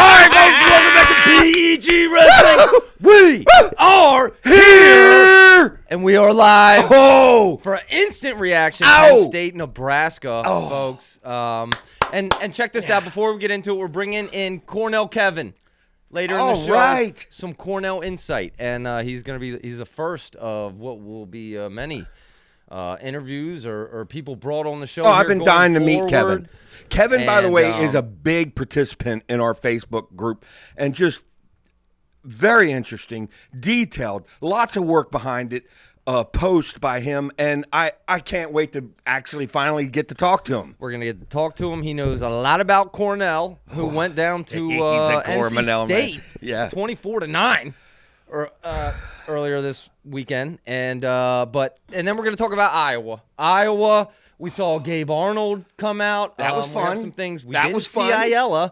right, folks, welcome back to PEG Wrestling. We are here, and we are live for an instant reaction. Penn State, Nebraska, folks. And check this out. Before we get into it, we're bringing in Cornell Kevin later in the show. Some Cornell insight, and he's the first of what will be many interviews or people brought on the show. I've been dying to meet Kevin. Kevin, by the way, is a big participant in our Facebook group, and just very interesting, detailed, lots of work behind it, post by him, and I can't wait to actually finally get to talk to him. We're going to get to talk to him. He knows a lot about Cornell, who went down to NC State 24-9 earlier this weekend, and then we're going to talk about Iowa. We saw Gabe Arnold come out. That was fun. Some things we didn't see Ayala.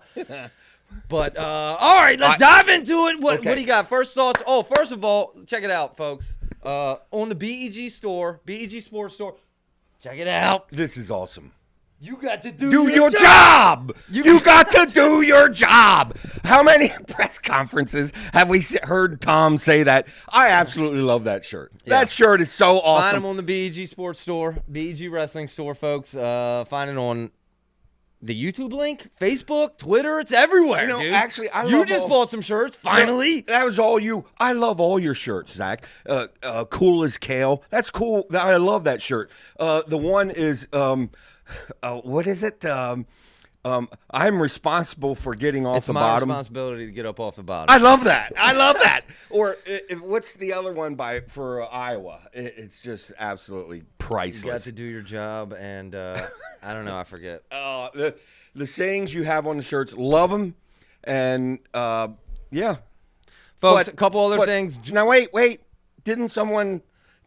But, all right, let's dive into it. What do you got? First thoughts? Oh, first of all, check it out, folks. On the BEG store, BEG Sports Store, check it out. This is awesome. You got to do your job. You got to do your job. How many press conferences have we heard Tom say that? I absolutely love that shirt. Yeah. That shirt is so awesome. Find them on the BEG Sports Store, BEG Wrestling Store, folks. Find it on the YouTube link, Facebook, Twitter. It's everywhere, dude. Actually, you just bought some shirts, finally. That was all you. I love all your shirts, Zach. Cool as kale. That's cool. I love that shirt. The one is... what is it? I'm responsible for getting off the bottom. It's my responsibility to get up off the bottom. I love that. I love that. Or what's the other one for Iowa? It's just absolutely priceless. You got to do your job, and I don't know. I forget. The sayings you have on the shirts, love them, and yeah. Folks, a couple other things. Now, wait. Did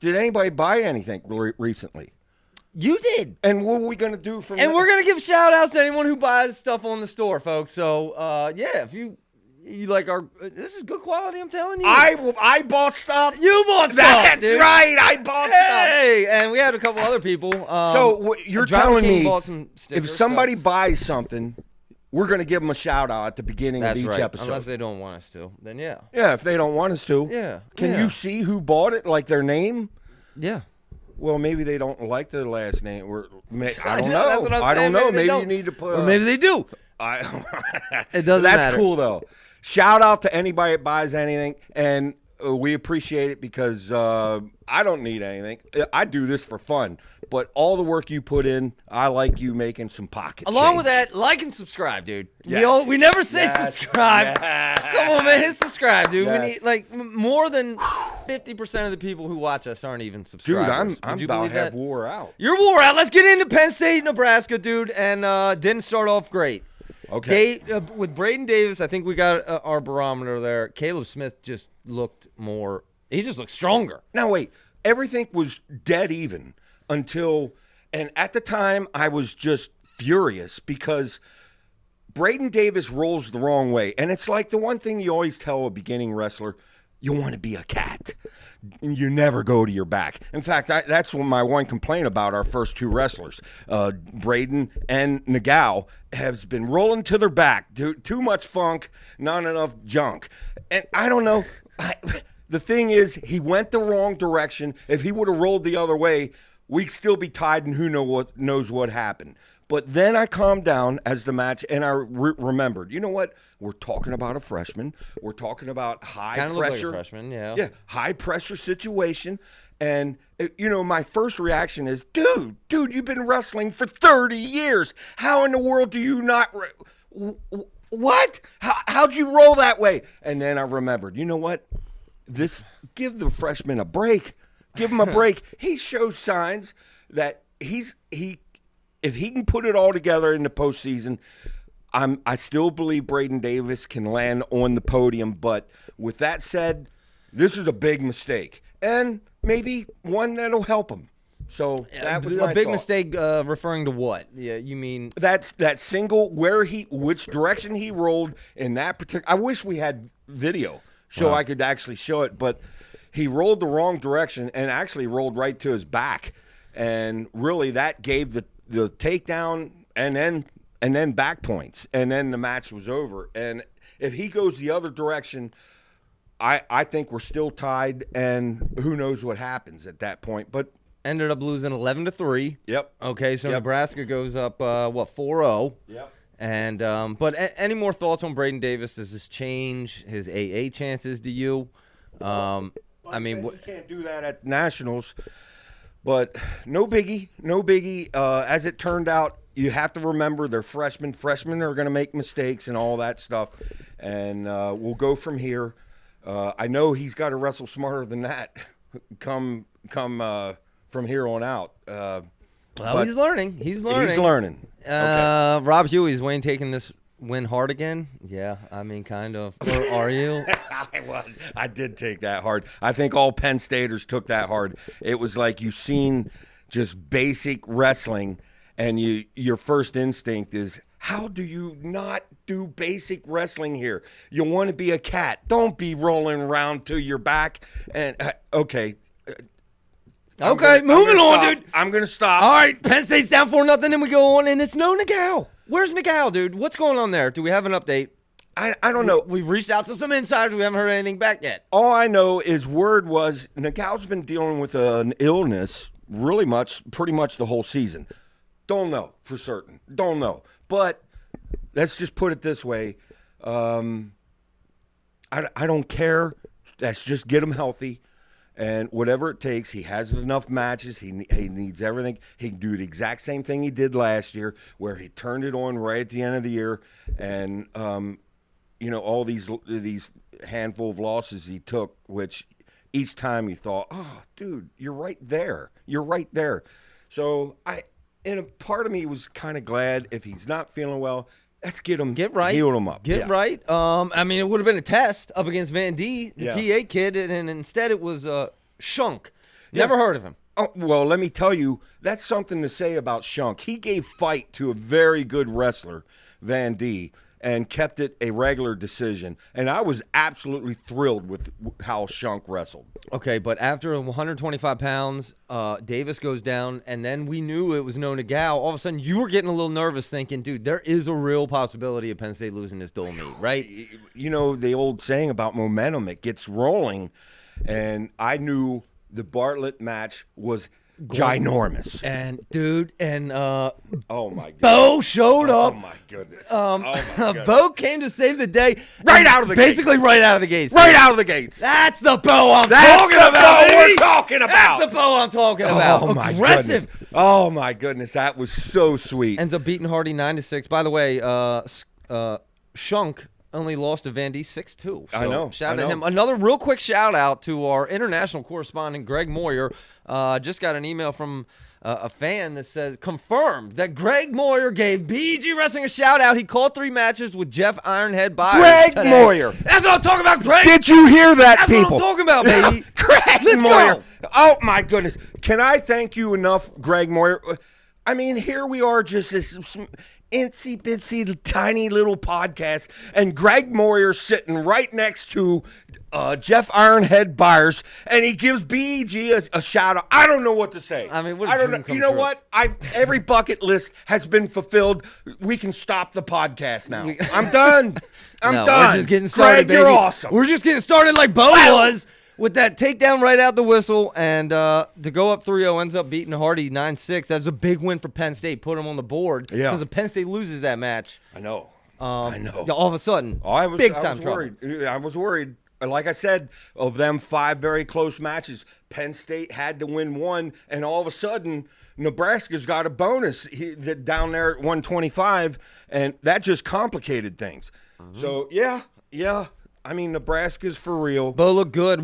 anybody buy anything recently? You did. And what are we going to do from And we're going to give shout-outs to anyone who buys stuff on the store, folks. So, yeah, if you like this is good quality, I'm telling you. I bought stuff. You bought stuff, That's right. I bought stuff. Hey, and we had a couple other people. So, you're telling me bought some stickers, if somebody buys something, we're going to give them a shout-out at the beginning of each episode. Unless they don't want us to, then yeah. Yeah, if they don't want us to. Yeah. Can you see who bought it, like their name? Yeah. Well, maybe they don't like their last name. I don't know. That's what I'm saying. Maybe you need to put. Or maybe they do. It doesn't matter. That's cool, though. Shout out to anybody that buys anything, and we appreciate it because I don't need anything. I do this for fun, but all the work you put in, I like you making some pocket Along change. with that, like and subscribe, dude. Yes. We never say subscribe. Yes. Come on, man, hit subscribe, dude. Yes. We need more than 50% of the people who watch us aren't even subscribers. Dude, I'm about half wore out. You're wore out. Let's get into Penn State, Nebraska, dude, and didn't start off great. Okay. With Braden Davis, I think we got our barometer there. Caleb Smith just looked more. He just looked stronger. Now wait, everything was dead even until, and at the time I was just furious because Braden Davis rolls the wrong way, and it's like the one thing you always tell a beginning wrestler. You want to be a cat. You never go to your back. In fact, that's my one complaint about our first two wrestlers. Braden and Nagal has been rolling to their back. Too much funk, not enough junk. And I don't know. The thing is, he went the wrong direction. If he would have rolled the other way, we'd still be tied, and who knows what happened. But then I calmed down as the match, and I remembered, you know what? We're talking about a freshman. We're talking about high pressure. Kind of pressure. Like a freshman, yeah. Yeah, high pressure situation. And, my first reaction is, dude, you've been wrestling for 30 years. How in the world do you not what? How'd you roll that way? And then I remembered, you know what? Give the freshman a break. Give him a break. He shows signs that if he can put it all together in the postseason, I still believe Braden Davis can land on the podium. But with that said, this is a big mistake, and maybe one that'll help him. So that was a big mistake. Referring to what? Yeah, you mean that single which direction he rolled in that particular. I wish we had video so I could actually show it, but he rolled the wrong direction and actually rolled right to his back, and really that gave the takedown, and then and then back points, and then the match was over. And if he goes the other direction, I think we're still tied, and who knows what happens at that point. But ended up losing 11-3. Yep. Okay, so Yep. Nebraska goes up 4-0. Yep. And but any more thoughts on Braden Davis? Does this change his AA chances to you? I mean, you can't do that at nationals, but no biggie, no biggie. As it turned out, you have to remember they're freshmen. Freshmen are going to make mistakes and all that stuff, and we'll go from here. I know he's got to wrestle smarter than that. come from here on out. Well, he's learning. He's learning. He's learning. Okay. Rob Huey's Wayne taking this win hard again? Yeah, I mean, kind of. Or are you? I did take that hard. I think all Penn Staters took that hard. It was like you've seen just basic wrestling, and your first instinct is, how do you not do basic wrestling here? You want to be a cat. Don't be rolling around to your back. And okay. Moving on, dude. I'm going to stop. All right, Penn State's down 4-0, and we go on, and it's no Nagal. Where's Nagal, dude? What's going on there? Do we have an update? I don't know. We've reached out to some insiders. We haven't heard anything back yet. All I know is word was Nagal's been dealing with an illness pretty much the whole season. Don't know for certain. Don't know. But let's just put it this way. I don't care. Let's just get him healthy. And whatever it takes, he has enough matches. He needs everything. He can do the exact same thing he did last year, where he turned it on right at the end of the year. And, all these handful of losses he took, which each time you thought, oh, dude, you're right there. You're right there. So a part of me was kind of glad if he's not feeling well, let's get right, heal him up. Get right. I mean, it would have been a test up against Van D, the PA kid, and instead it was Shunk. Never heard of him. Oh, well, let me tell you, that's something to say about Shunk. He gave fight to a very good wrestler, Van D, and kept it a regular decision. And I was absolutely thrilled with how Shunk wrestled. Okay, but after 125 pounds, Davis goes down, and then we knew it was no Nagal. All of a sudden, you were getting a little nervous thinking, dude, there is a real possibility of Penn State losing this dual meet, right? You know, the old saying about momentum, it gets rolling. And I knew the Bartlett match was ginormous. And dude, oh my god, Bo showed up. Oh my goodness. Bo came to save the day. Right out of the gates. Basically right out of the gates. Right out of the gates. That's the Bo I'm talking about. That's the Bo we're talking about. That's the Bo I'm talking about. Oh my Aggressive. goodness. Oh my goodness, that was so sweet. Ends up beating Hardy 9-6. By the way, Shunk only lost to Van D 6-2. So I know. Shout out to him. Another real quick shout out to our international correspondent, Greg Moyer. Just got an email from a fan that says, confirmed that Greg Moyer gave BEG Wrestling a shout out. He called 3 matches with Jeff Ironhead Byers. Greg Moyer. That's what I'm talking about, Greg. Did you hear that, That's people? That's what I'm talking about, baby. Greg Let's Moyer. go. Oh, my goodness. Can I thank you enough, Greg Moyer? I mean, here we are, just this itsy-bitsy, tiny little podcast, and Greg Moyer sitting right next to Jeff Ironhead Byers, and he gives BEG a shout-out. I don't know what to say. I mean, I don't know. You know what? Every bucket list has been fulfilled. We can stop the podcast now. I'm done. I'm done. We're just getting started, Greg, you're baby. awesome. We're just getting started like Bo was. With that takedown right out the whistle, and to go up 3-0, ends up beating Hardy 9-6. That's a big win for Penn State. Put them on the board. Yeah. Because if Penn State loses that match, I know. all of a sudden, I was trouble. worried. I was worried. Like I said, of them 5 very close matches, Penn State had to win 1, and all of a sudden, Nebraska's got a bonus down there at 125, and that just complicated things. So, yeah. I mean, Nebraska's for real. Bo looked good.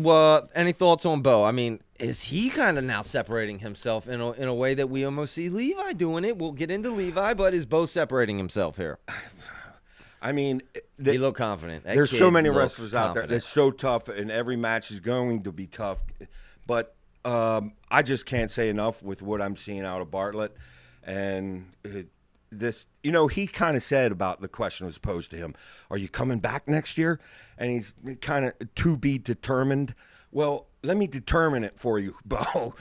Any thoughts on Bo? I mean, is he kind of now separating himself in a way that we almost see Levi doing it? We'll get into Levi, but is Bo separating himself here? I mean, he looked confident. There's so many wrestlers out there. It's so tough, and every match is going to be tough. But I just can't say enough with what I'm seeing out of Bartlett. And he kind of said about the question was posed to him, are you coming back next year? And he's kind of to be determined. Well, let me determine it for you, Bo.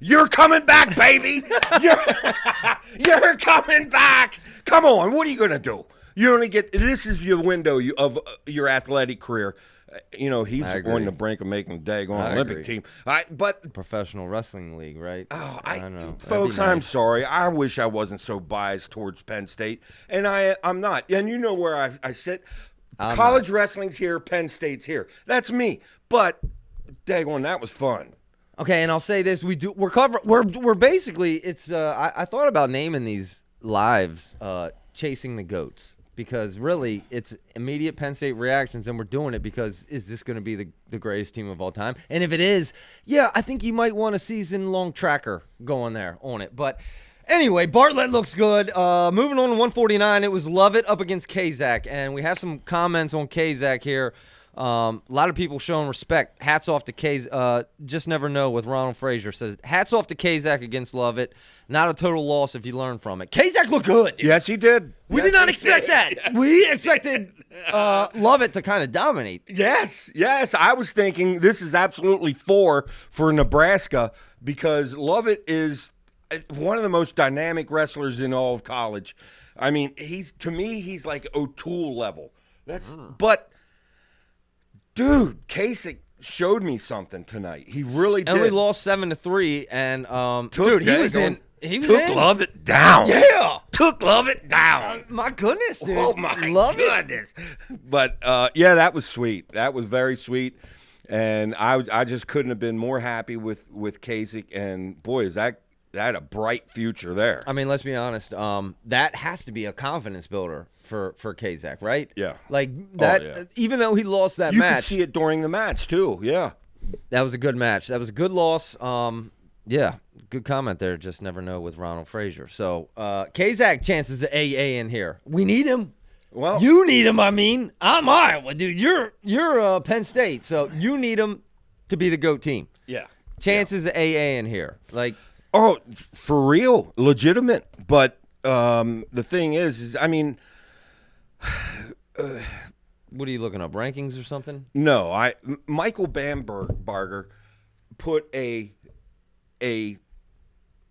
You're coming back, baby. You're coming back. Come on. What are you going to do? You only get – this is your window of your athletic career. He's on the brink of making the daggone Olympic team. But Professional Wrestling League, right? Oh, I don't know. Folks, nice. I'm sorry. I wish I wasn't so biased towards Penn State, and I'm not. And you know where I sit. College wrestling's here, Penn State's here. That's me. But daggone, that was fun. Okay, and I'll say this: we're basically it's. I thought about naming these lives "Chasing the Goats." Because really, it's immediate Penn State reactions, and we're doing it because is this going to be the greatest team of all time? And if it is, yeah, I think you might want a season-long tracker going there on it. But anyway, Bartlett looks good. Moving on to 149, it was Lovett up against Kazak, and we have some comments on Kazak here. A lot of people showing respect. Hats off to Kazak. Just never know with Ronald Frazier says, hats off to Kazak against Lovett. Not a total loss if you learn from it. Kazak looked good, dude. Yes, he did. We did not expect that. Yes. We expected Lovett to kind of dominate. Yes. I was thinking this is absolutely for Nebraska because Lovett is one of the most dynamic wrestlers in all of college. I mean, he's like O'Toole level. But dude, Kasich showed me something tonight. He really did. Only lost 7-3, and he was took in. Lovett down. Yeah, took Lovett down. My goodness, dude. Oh my goodness. But that was sweet. That was very sweet, and I just couldn't have been more happy with Kasich. And boy, is that a bright future there. I mean, let's be honest. That has to be a confidence builder for Kazak, right? Yeah. Like that. Even though he lost that match, you could see it during the match too. Yeah. That was a good match. That was a good loss. Yeah. Good comment there. Just never know with Ronald Frazier. So Kazak chances of AA in here. We need him. Well, you need him. I mean, I'm Iowa, dude. You're Penn State, so you need him to be the GOAT team. Yeah. Chances of AA in here, like. Oh, for real, legitimate. But the thing is I mean. What are you looking up? Rankings or something? No, Michael Bamberger put a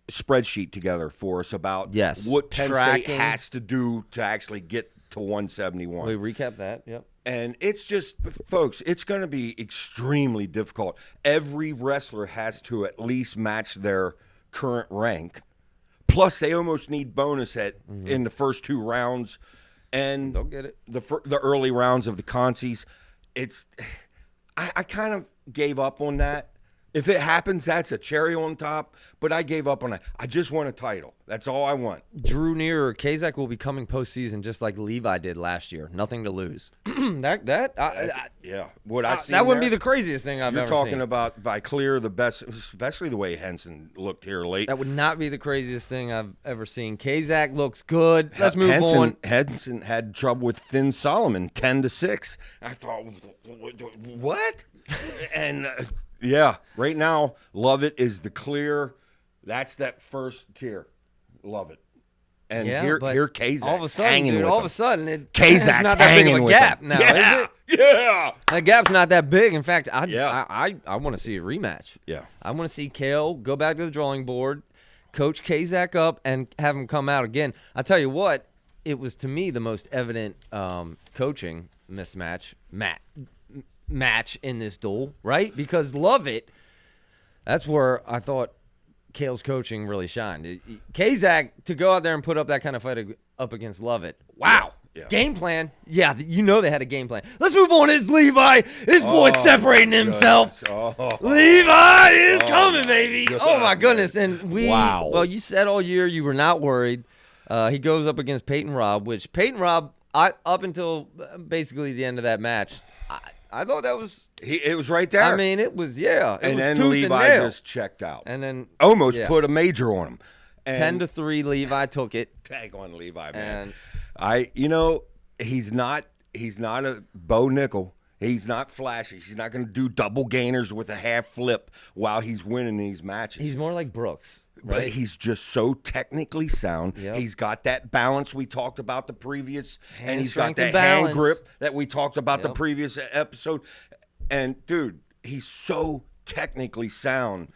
spreadsheet together for us about what Penn State has to do to actually get to 171. We recap that, yep. And it's just, folks, it's going to be extremely difficult. Every wrestler has to at least match their current rank. Plus, they almost need bonus in the first 2 rounds. And they'll get it. The early rounds of the consies, I kind of gave up on that. If it happens, that's a cherry on top. But I gave up on it. I just want a title. That's all I want. Drew nearer. Kazak will be coming postseason just like Levi did last year. Nothing to lose. What I see. That wouldn't be the craziest thing I've ever seen. You're talking about by clear the best, especially the way Henson looked here late. That would not be the craziest thing I've ever seen. Kazak looks good. Let's move on. Henson had trouble with Finn Solomon, 10-6. I thought, what? And. Yeah, right now, Lovett is the clear. That's that first tier. Love it. And here Kazak all of a sudden, hanging dude, with all him. of a sudden, Kazak's not that big of a gap now, is it? Yeah. That gap's not that big. In fact, I want to see a rematch. Yeah. I want to see Kale go back to the drawing board, coach Kazak up, and have him come out again. I tell you what, it was to me the most evident coaching mismatch match in this duel, right? Because Lovett, that's where I thought Kale's coaching really shined. Kazak, to go out there and put up that kind of fight up against Lovett, wow. Yeah. Game plan. Yeah, you know they had a game plan. Let's move on. It's Levi. His boy's separating himself. Levi is coming, baby. Oh, my goodness. And well, you said all year you were not worried. He goes up against Peyton Robb, which Peyton Robb, up until basically the end of that match, I thought that was it was right there. I mean, it was and was then Levi just checked out, and then almost put a major on him. And 10-3, Levi took it. Tag on Levi, man. And he's not a Bo Nickel. He's not flashy. He's not going to do double gainers with a half flip while he's winning these matches. He's more like Brooks. Right? But he's just so technically sound. Yep. He's got that balance we talked about the previous, and he's got that hand grip that we talked about the previous episode. And, dude, he's so technically sound.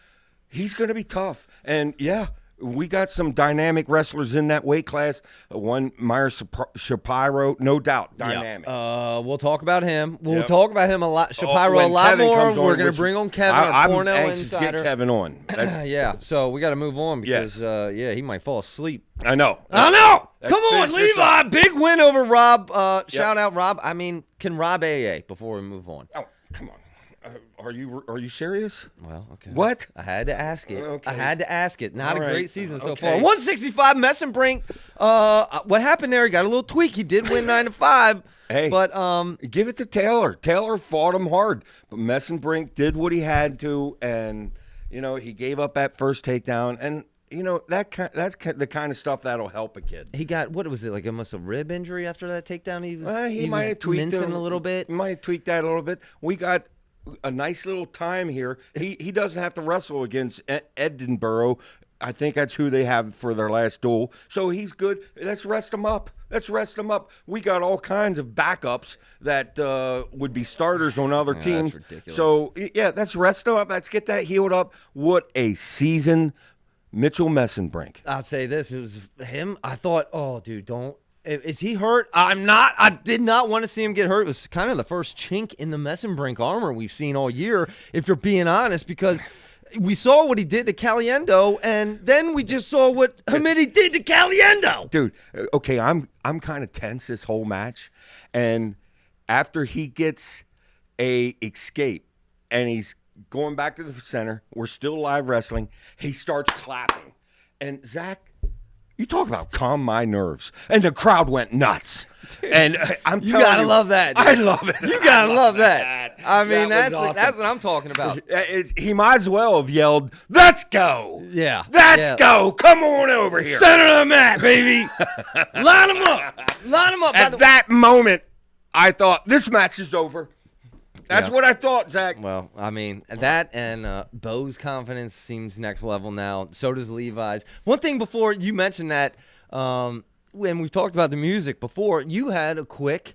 He's going to be tough. And, yeah, we got some dynamic wrestlers in that weight class. One, Myers Shapiro, no doubt, dynamic. We'll talk about him. We'll talk about him a lot. Shapiro when a lot Kevin more. comes on, We're going which to bring on Kevin, our I'm Cornell anxious insider. to get Kevin on. Yeah, so we got to move on because, Yes. he might fall asleep. I know. I know. Come on, finish this Levi. up. Big win over Rob. Shout out, Rob. I mean, can Rob AA before we move on? Oh, come on. Are you serious? Well, okay. What? I had to ask it. Okay. I had to ask it. Not All a right. great season so Okay. far. 165 Messenbrink. What happened there? He got a little tweak. He did win 9-5. Hey, but give it to Taylor. Taylor fought him hard, but Messenbrink did what he had to, and he gave up that first takedown, and that's the kind of stuff that'll help a kid. he got, what was it, like almost a rib injury after that takedown? He might have tweaked mincing a little bit. Might have tweaked that a little bit. We got a nice little time here. He doesn't have to wrestle against Edinburgh. I think that's who they have for their last duel. So he's good. Let's rest him up. We got all kinds of backups that would be starters on other teams. That's ridiculous. So, yeah, let's rest him up. Let's get that healed up. What a season, Mitchell Messenbrink. I'll say this. It was him. I thought, oh, dude, don't. Is he hurt? I'm not. I did not want to see him get hurt. It was kind of the first chink in the Messenbrink armor we've seen all year, if you're being honest, because we saw what he did to Caliendo, and then we just saw what Hamidi did to Caliendo. Dude, okay, I'm kind of tense this whole match, and after he gets a escape and he's going back to the center, we're still live wrestling, he starts clapping. And Zach, you talk about calm my nerves. And the crowd went nuts. Dude, and I'm telling you. You got to love that, dude. I love it. You got to love that. I mean, That was that's awesome. what I'm talking about. He might as well have yelled, "Let's go." Yeah. Let's go. Come on over here. Center of the mat, baby. Line them up. Line them up. At that moment, I thought, this match is over. That's what I thought, Zach. Well, I mean, that and Bo's confidence seems next level now. So does Levi's. One thing before you mentioned that, when we've talked about the music before, you had a quick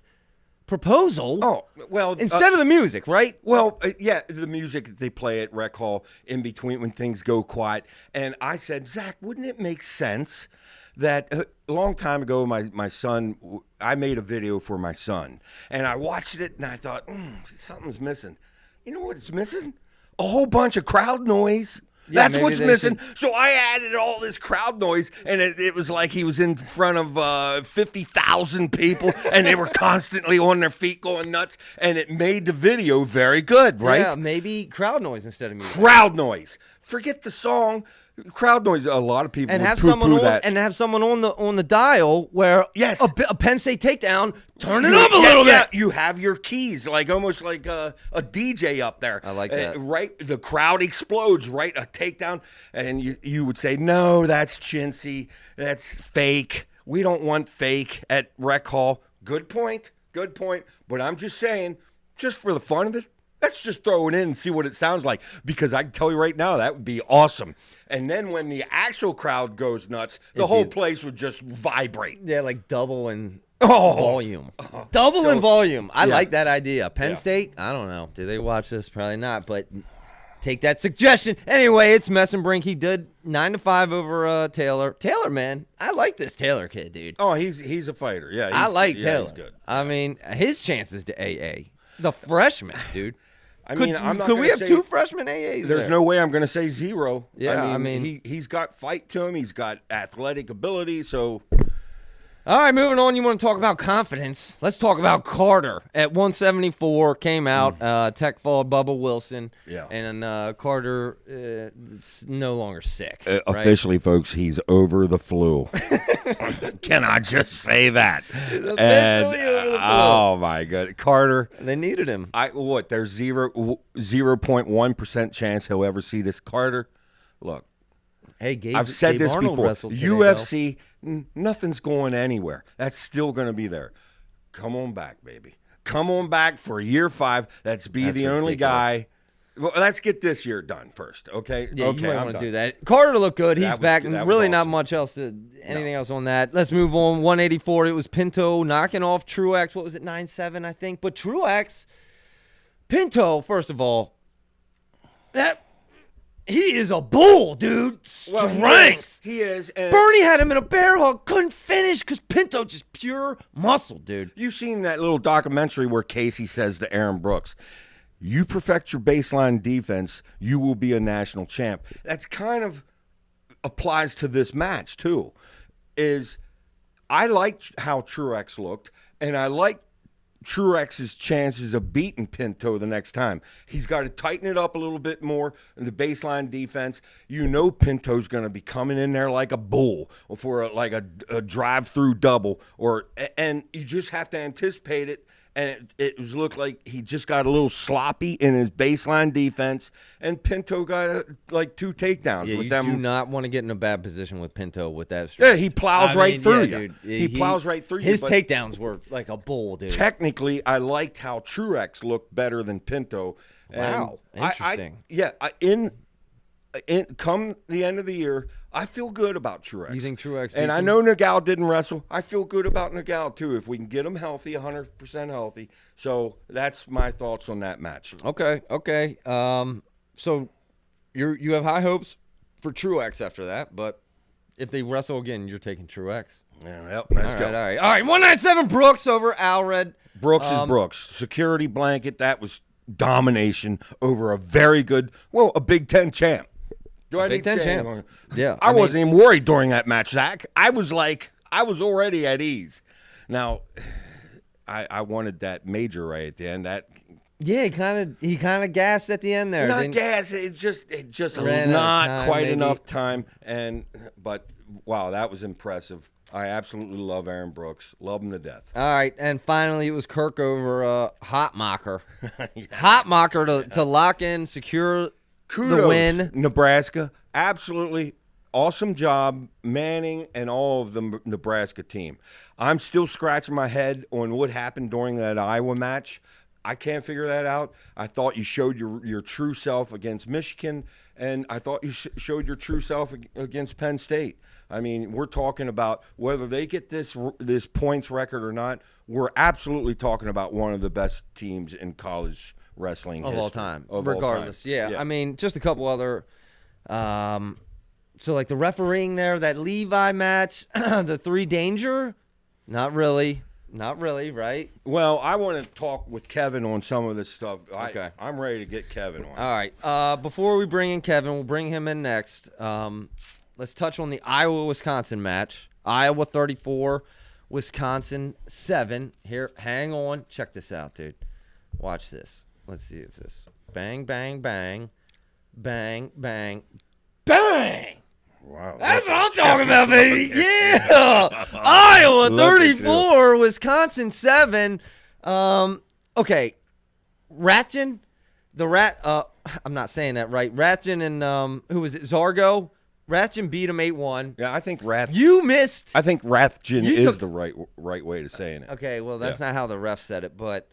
proposal. Oh, well. Instead of the music, right? Well, yeah, the music they play at Rec Hall in between when things go quiet. And I said, Zach, wouldn't it make sense that a long time ago, my son, I made a video for my son, and I watched it, and I thought, something's missing. You know what it's missing? A whole bunch of crowd noise. Yeah, That's what's missing. So I added all this crowd noise, and it was like he was in front of 50,000 people, and they were constantly on their feet going nuts, and it made the video very good, right? Yeah, maybe crowd noise instead of music. Crowd noise. Forget the song. Crowd noise. A lot of people And would have poo-poo someone on, that. and have someone on the dial where Yes. a Penn State takedown, turn it up a little bit. You have your keys, like almost like a DJ up there. I like that. Right, the crowd explodes. Right, a takedown, and you would say, no, that's chintzy, that's fake. We don't want fake at Rec Hall. Good point. But I'm just saying, just for the fun of it, let's just throw it in and see what it sounds like, because I can tell you right now, that would be awesome. And then when the actual crowd goes nuts, the whole place would just vibrate. Yeah, like double in volume. Double in volume. I like that idea. Penn State, I don't know. Do they watch this? Probably not, but take that suggestion. Anyway, it's Messenbrink. He did 9-5 over Taylor. Taylor, man, I like this Taylor kid, dude. Oh, he's a fighter. Yeah, I like Taylor. He's good. I mean, his chances to AA. The freshman, dude. I mean, I'm not could we gonna have say- two freshman AAs? There's there? no way I'm going to say zero. Yeah, I I mean, mean- he's got fight to him. He's got athletic ability. So All right, moving on. You want to talk about confidence? Let's talk about Carter at 174. Came out. Tech followed Bubba Wilson. Yeah. And Carter is no longer sick. right? officially, folks, he's over the flu. Can I just say that? Officially over the flu. Oh my God, Carter. They needed him. There's 0.1% chance he'll ever see this. Carter, look, Hey, Gabe, I've said Gabe this Arnold before. wrestled today, UFC, nothing's going anywhere. That's still going to be there. Come on back, baby. Come on back for year 5. That's That's the only ridiculous. guy. Well, let's get this year done first, okay? Yeah, okay, you might I'm want to done. do that. Carter looked good. He's That was- back. that was Really not awesome. much else anything else on that. Let's move on. 184. It was Pinto knocking off Truex. What was it, 9-7, I think? But Pinto, first of all, He is a bull, dude. Strength. He is. And Bernie had him in a bear hug, couldn't finish because Pinto just pure muscle, dude. You've seen that little documentary where Casey says to Aaron Brooks, you perfect your baseline defense, you will be a national champ. That's kind of applies to this match, too. I liked how Truex looked, and I like Truex's chances of beating Pinto the next time. He's got to tighten it up a little bit more in the baseline defense. You know Pinto's going to be coming in there like a bull for a drive-through double, and you just have to anticipate it. And it looked like he just got a little sloppy in his baseline defense, and Pinto got like 2 takedowns with them. You do not want to get in a bad position with Pinto with that. Yeah, he plows right through you. Dude, he plows right through you. His takedowns were like a bull, dude. Technically, I liked how Truex looked better than Pinto. Wow, interesting. Come the end of the year, I feel good about Truex. You think Truex? And I know Nagal didn't wrestle. I feel good about Nagal too if we can get him healthy, 100% healthy. So that's my thoughts on that match. Okay. So you have high hopes for Truex after that, but if they wrestle again, you're taking Truex. Yeah, let's go. All right. 197 Brooks over Alred. Brooks is Brooks. Security blanket. That was domination over a very good, a Big Ten champ. Big Ten champ. Yeah. I wasn't even worried during that match, Zach. I was already at ease. Not I wanted that major right at the end. Yeah, he kind of gassed at the end there. Not gas. It just not quite enough time. But wow, that was impressive. I absolutely love Aaron Brooks. Love him to death. All right, and finally it was Kirk over Hotmocker. Yeah. Hotmocker to lock in, secure Kudos, the win. Nebraska. Absolutely awesome job, Manning and all of the Nebraska team. I'm still scratching my head on what happened during that Iowa match. I can't figure that out. I thought you showed your true self against Michigan, and I thought you showed your true self against Penn State. I mean, we're talking about whether they get this points record or not. We're absolutely talking about one of the best teams in college wrestling of history. all time, of regardless. All time. Yeah, I mean, just a couple other. So like the refereeing there, that Levi match, the 3 danger, not really, right? Well, I want to talk with Kevin on some of this stuff. Okay, I'm ready to get Kevin on. All right. Before we bring in Kevin, we'll bring him in next. Let's touch on the Iowa-Wisconsin match. Iowa 34, Wisconsin 7. Here, hang on. Check this out, dude. Watch this. Let's see if this. Bang, bang, bang. Bang, bang, bang. Wow. That's what I'm talking about, baby. Yeah. Iowa 34, Wisconsin 7. Okay. Ratjen, I'm not saying that right. Ratjen and who was it? Zargo. Ratjen beat him 8-1. Yeah, I think You missed. I think Ratjen is the right way to saying it. Okay, well that's not how the ref said it, but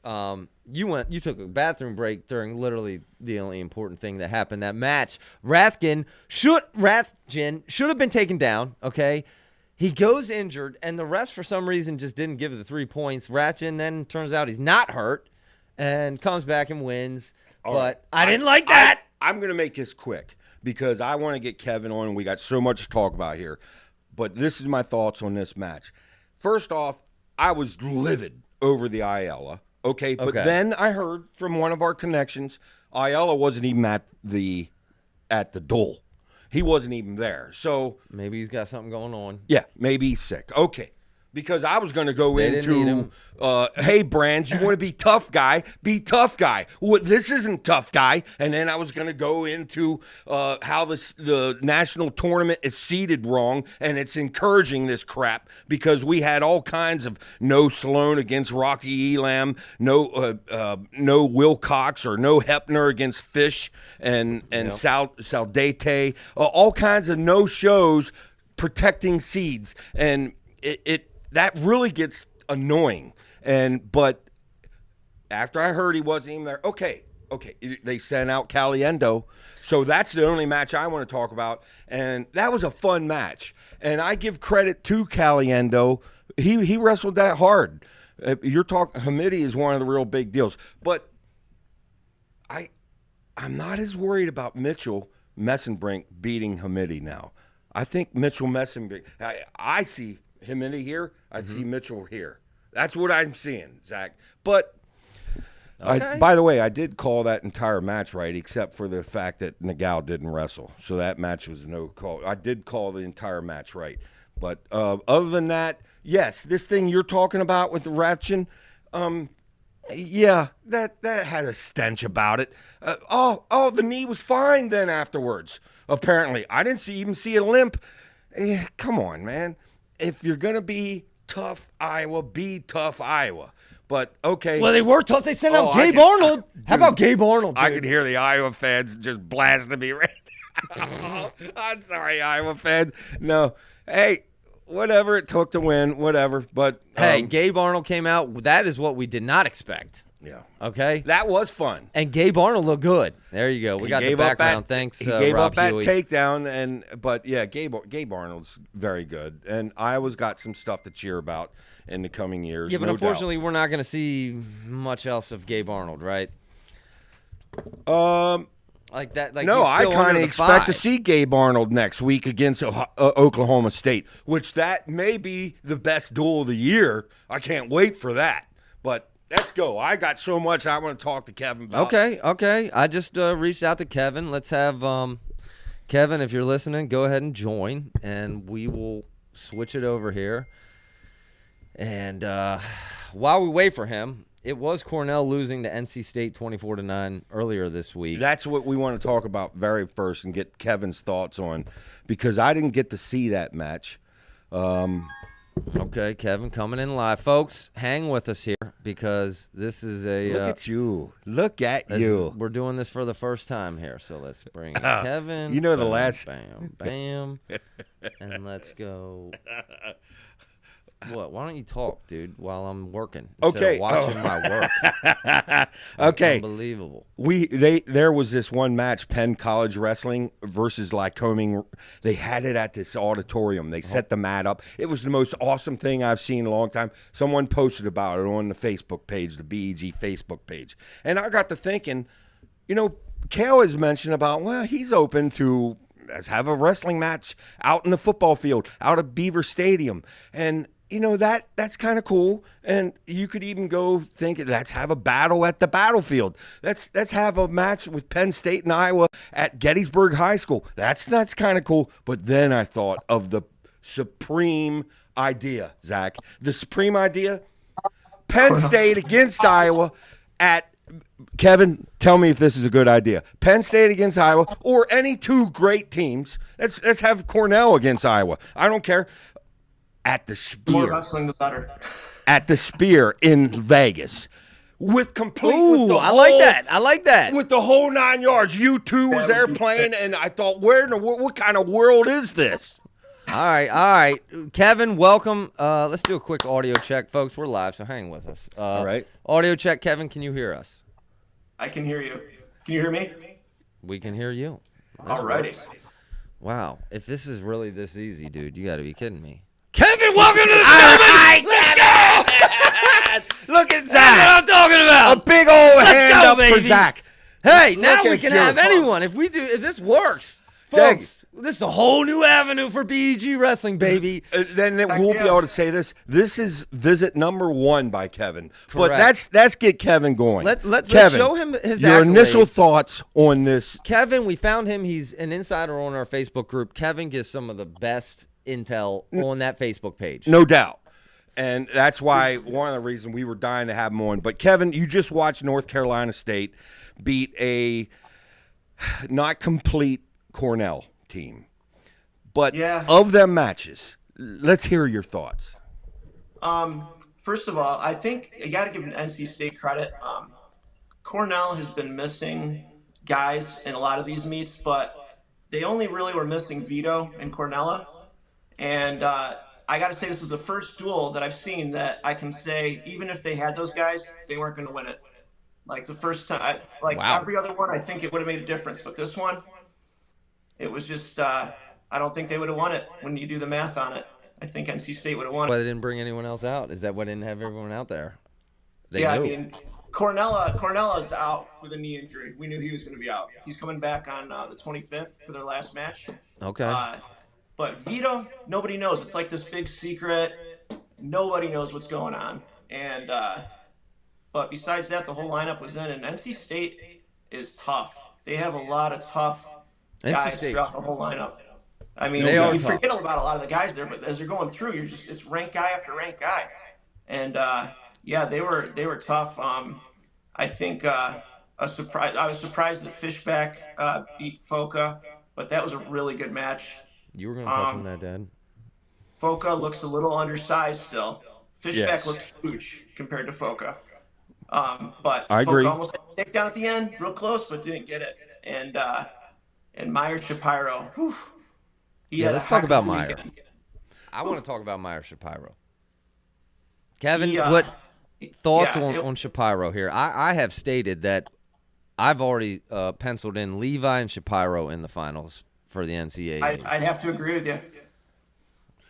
you took a bathroom break during literally the only important thing that happened that match. Ratjen should have been taken down. Okay, he goes injured, and the refs for some reason just didn't give the 3 points. Ratjen then turns out he's not hurt and comes back and wins. I didn't like that. I'm gonna make this quick, because I want to get Kevin on, and we got so much to talk about here. But this is my thoughts on this match. First off, I was livid over the Ayala. Okay, but then I heard from one of our connections, Ayala wasn't even at the duel. He wasn't even there. So maybe he's got something going on. Yeah, maybe he's sick. Okay. Because I was going to go into, hey, Brands, you want to be tough guy? Be tough guy. Well, this isn't tough guy. And then I was going to go into how the national tournament is seeded wrong, and it's encouraging this crap because we had all kinds of no Sloan against Rocky Elam, no Wilcox or no Hepner against Fish and Saldate, all kinds of no shows protecting seeds. And that really gets annoying. But after I heard he wasn't even there, okay, they sent out Caliendo. So that's the only match I want to talk about. And that was a fun match. And I give credit to Caliendo. He wrestled that hard. You're talking, Hamidi is one of the real big deals. But I'm not as worried about Mitchell Messenbrink beating Hamidi now. I think Mitchell Messenbrink. I see Hamidi here. I see Mitchell here. That's what I'm seeing, Zach. But Okay. by the way, I did call that entire match right, except for the fact that Nagal didn't wrestle. So that match was no call. I did call the entire match right. But other than that, yes, this thing you're talking about with the Ratchin, yeah, that had a stench about it. The knee was fine then afterwards, apparently. I didn't even see a limp. Come on, man. If you're going to be tough Iowa, be tough Iowa. But, okay. Well, they were tough. They sent out Gabe Arnold. How about Gabe Arnold, dude? I could hear the Iowa fans just blasting me right now. I'm sorry, Iowa fans. No. Hey, whatever it took to win, whatever. But hey, Gabe Arnold came out. That is what we did not expect. Yeah. Okay? That was fun. And Gabe Arnold looked good. There you go. We got the background. Thanks, He gave Rob up that Huey. takedown, but yeah, Gabe Arnold's very good. And Iowa's got some stuff to cheer about in the coming years. Yeah, but no unfortunately, we're not going to see much else of Gabe Arnold, right? Like that. Like no, I kind of expect to see. see Gabe Arnold next week against Oklahoma State, which that may be the best duel of the year. I can't wait for that. But let's go. I got so much I want to talk to Kevin about. Okay. I just reached out to Kevin. Let's have Kevin, if you're listening, go ahead and join, and we will switch it over here. And while we wait for him, it was Cornell losing to NC State 24-9 earlier this week. That's what we want to talk about very first and get Kevin's thoughts on, because I didn't get to see that match. Okay, Kevin coming in live. Folks, hang with us here because this is a... Look at you. Look at you. We're doing this for the first time here, so let's bring in Kevin. You know bam, the last... Bam. And let's go... What? Why don't you talk, dude, while I'm working? Okay. Watching my work. Okay. Unbelievable. There was this one match, Penn College Wrestling versus Lycoming. They had it at this auditorium. They set the mat up. It was the most awesome thing I've seen in a long time. Someone posted about it on the Facebook page, the BEG Facebook page. And I got to thinking, Kale has mentioned about, well, he's open to let's have a wrestling match out in the football field, out at Beaver Stadium. And that's kind of cool. And you could even go think, let's have a battle at the battlefield. Let's have a match with Penn State and Iowa at Gettysburg High School. That's kind of cool. But then I thought of the supreme idea, Zach. The supreme idea, Penn State against Iowa at Kevin, tell me if this is a good idea. Penn State against Iowa, or any two great teams. Let's have Cornell against Iowa. I don't care. At the Spear. More wrestling, the better. At the Spear in Vegas. With complete. Ooh, I like that. With the whole 9 yards. U2 was there playing, and I thought, what kind of world is this? All right. Kevin, welcome. Let's do a quick audio check, folks. We're live, so hang with us. All right. Audio check. Kevin, can you hear us? I can hear you. Can you hear me? We can hear you. Alrighty. Wow. If this is really this easy, dude, you got to be kidding me. Kevin, welcome to the show. Let's go. Look at Zach. That's what I'm talking about. A big old hand go, up for baby. Zach. Hey, now Look we at can you. have anyone. If this works, folks, this is a whole new avenue for BEG Wrestling, baby. Then we'll be able to say this. This is visit number 1 by Kevin. But Correct. let's get Kevin going. Let's Kevin, show him his your accolades. initial thoughts on this. Kevin, we found him. He's an insider on our Facebook group. Kevin gives some of the best intel on that Facebook page. No doubt. And that's why one of the reasons we were dying to have him on. But, Kevin, you just watched North Carolina State beat a not complete Cornell team. But of them matches, let's hear your thoughts. First of all, I think you got to give an NC State credit. Cornell has been missing guys in a lot of these meets, but they only really were missing Vito and Cornella. And I got to say, this is the first duel that I've seen that I can say, even if they had those guys, they weren't going to win it. Like the first time, every other one, I think it would have made a difference. But this one, it was just, I don't think they would have won it when you do the math on it. I think NC State would have won it. Why they didn't bring anyone else out? Is that why they didn't have everyone out there? They knew. I mean, Cornell is out with a knee injury. We knew he was going to be out. He's coming back on the 25th for their last match. Okay. But Vito, nobody knows. It's like this big secret. Nobody knows what's going on. And but besides that, the whole lineup was in. And NC State is tough. They have a lot of tough guys throughout the whole lineup. I mean, you forget about a lot of the guys there, but as they're going through, it's rank guy after rank guy. And yeah, they were tough. I think a surprise. I was surprised that Fishback beat Foca, but that was a really good match. You were going to touch on that, Dad. Foca looks a little undersized still. Fishback looks huge compared to Foca. But I agree. Foca almost had a takedown at the end, real close, but didn't get it. And Meyer Shapiro, let's talk about Meyer. I want to talk about Meyer Shapiro. Kevin, what thoughts on Shapiro here? I have stated that I've already penciled in Levi and Shapiro in the finals for the NCAA. I'd have to agree with you.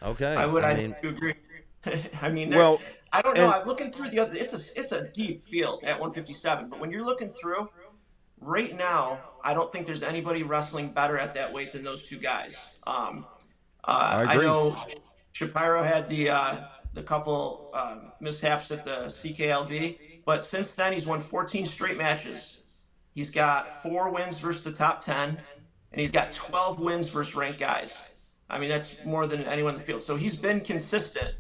Okay. I'd have to agree. I mean, I don't know. I'm looking through the other. It's a deep field at 157, but when you're looking through, right now, I don't think there's anybody wrestling better at that weight than those two guys. I know Shapiro had the couple mishaps at the CKLV, but since then he's won 14 straight matches. He's got 4 wins versus the top 10, and he's got 12 wins versus ranked guys. I mean, that's more than anyone in the field. So he's been consistent.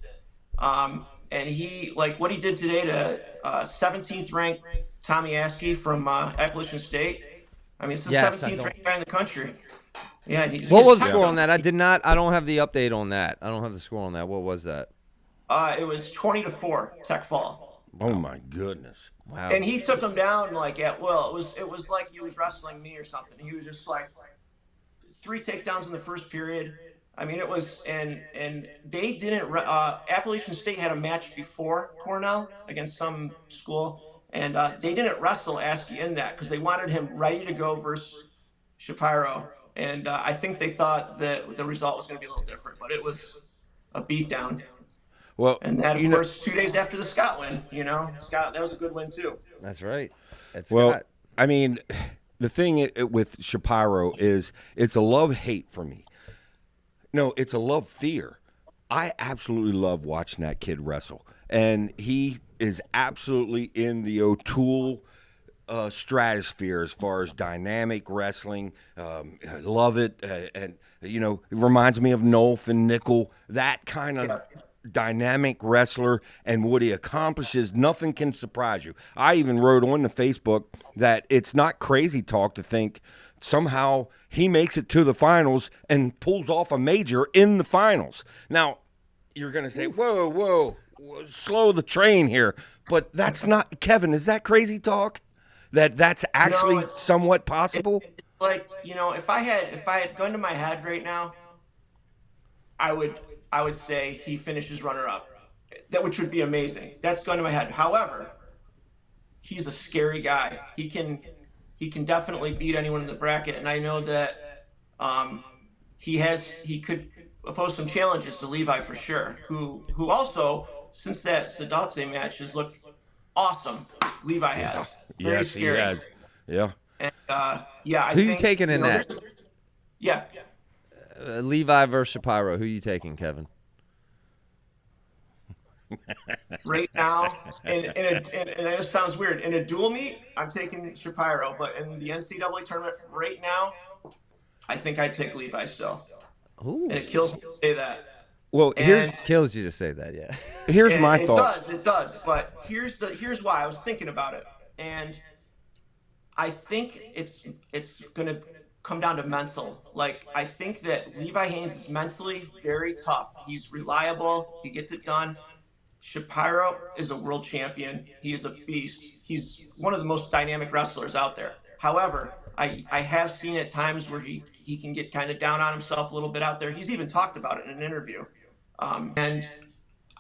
And he, like what he did today to 17th ranked Tommy Askey from Appalachian State. I mean, it's the 17th ranked guy in the country. Yeah. What was the score on that? I don't have the update on that. I don't have the score on that. What was that? It was 20-4 Tech Fall. Oh my goodness. Wow. And he took him down like at will. It was like he was wrestling me or something. He was just like 3 takedowns in the first period. I mean, it was, and they didn't, Appalachian State had a match before Cornell against some school, and they didn't wrestle Askey in that because they wanted him ready to go versus Shapiro. And I think they thought that the result was going to be a little different, but it was a beatdown. Well, and that, of course, 2 days after the Scott win, Scott, that was a good win too. That's right. Well, I mean, the thing with Shapiro is it's a love-hate for me. No, it's a love-fear. I absolutely love watching that kid wrestle. And he is absolutely in the O'Toole stratosphere as far as dynamic wrestling. I love it. And, it reminds me of Nolf and Nickel, that kind of dynamic wrestler, and what he accomplishes, nothing can surprise you. I even wrote on the Facebook that it's not crazy talk to think somehow he makes it to the finals and pulls off a major in the finals. Now, you're going to say, whoa, slow the train here. But that's not, Kevin, is that crazy talk? That's actually somewhat possible? It's like, if I had gun to my head right now, I would say he finishes runner-up, which would be amazing. That's gun to my head. However, he's a scary guy. He can definitely beat anyone in the bracket, and I know that he could pose some challenges to Levi for sure. Who also, since that Sadate match, has looked awesome. Levi has. Very yes, scary. He has. Yeah. And I Who think, you taking in that? Yeah. Levi versus Shapiro. Who you taking, Kevin? Right now, and it sounds weird, in a dual meet, I'm taking Shapiro, but in the NCAA tournament right now, I think I'd take Levi still. Ooh. And it kills me to say that. Well, kills you to say that, yeah. Here's my thought. It does, but here's why. I was thinking about it, and I think it's going to come down to mental. Like, I think that Levi Haynes is mentally very tough. He's reliable. He gets it done. Shapiro is a world champion. He is a beast. He's one of the most dynamic wrestlers out there. However, I have seen at times where he can get kind of down on himself a little bit out there. He's even talked about it in an interview. And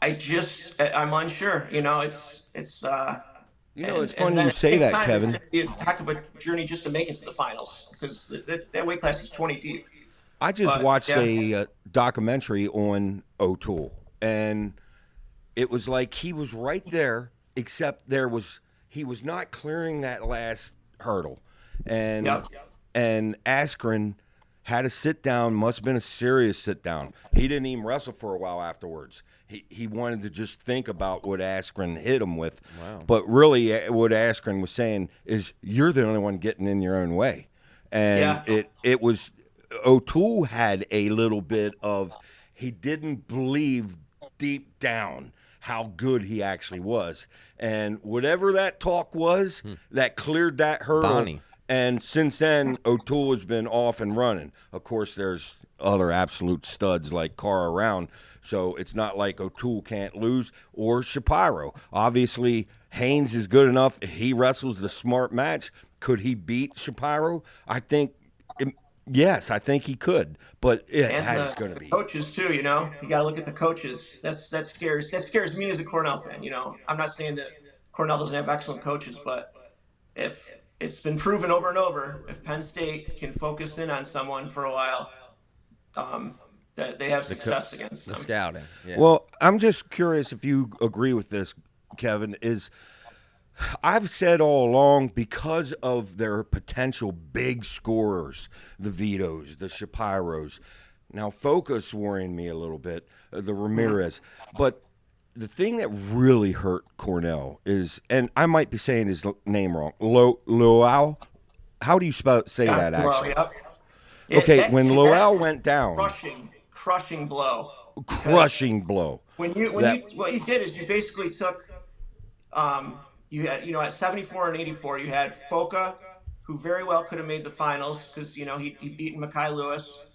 I'm unsure. It's it's funny you say that, Kevin. It's going to be a heck of a journey just to make it to the finals because that weight class is 20 deep. I just watched a documentary on O'Toole, and it was like he was right there, except he was not clearing that last hurdle, and Yep. and Askren had a sit down. Must have been a serious sit down. He didn't even wrestle for a while afterwards. He wanted to just think about what Askren hit him with. Wow. But really, what Askren was saying is, you're the only one getting in your own way. And it was O'Toole had a little bit of, he didn't believe deep down how good he actually was. And whatever that talk was that cleared that hurdle. Bonnie. And since then, O'Toole has been off and running. Of course, there's other absolute studs like Carr around, so it's not like O'Toole can't lose, or Shapiro. Obviously, Haynes is good enough. He wrestles the smart match. Could he beat Shapiro? I think, yes, I think he could, but it's going to be. Coaches, too, you know? You got to look at the coaches. That scares me as a Cornell fan, you know? I'm not saying that Cornell doesn't have excellent coaches, but if it's been proven over and over, if Penn State can focus in on someone for a while, that they have success against them. The scouting. Yeah. Well, I'm just curious if you agree with this, Kevin, is I've said all along, because of their potential big scorers, the Vitos, the Shapiros, now Focus worrying me a little bit, the Ramirez, but the thing that really hurt Cornell is, and I might be saying his name wrong, Loau. How do you say that, actually? Well, Okay, when Loau went down. Crushing blow. Crushing blow. What you did is you basically took, you had, at 74 and 84, you had Foca, who very well could have made the finals because, he'd beaten Mackay Lewis.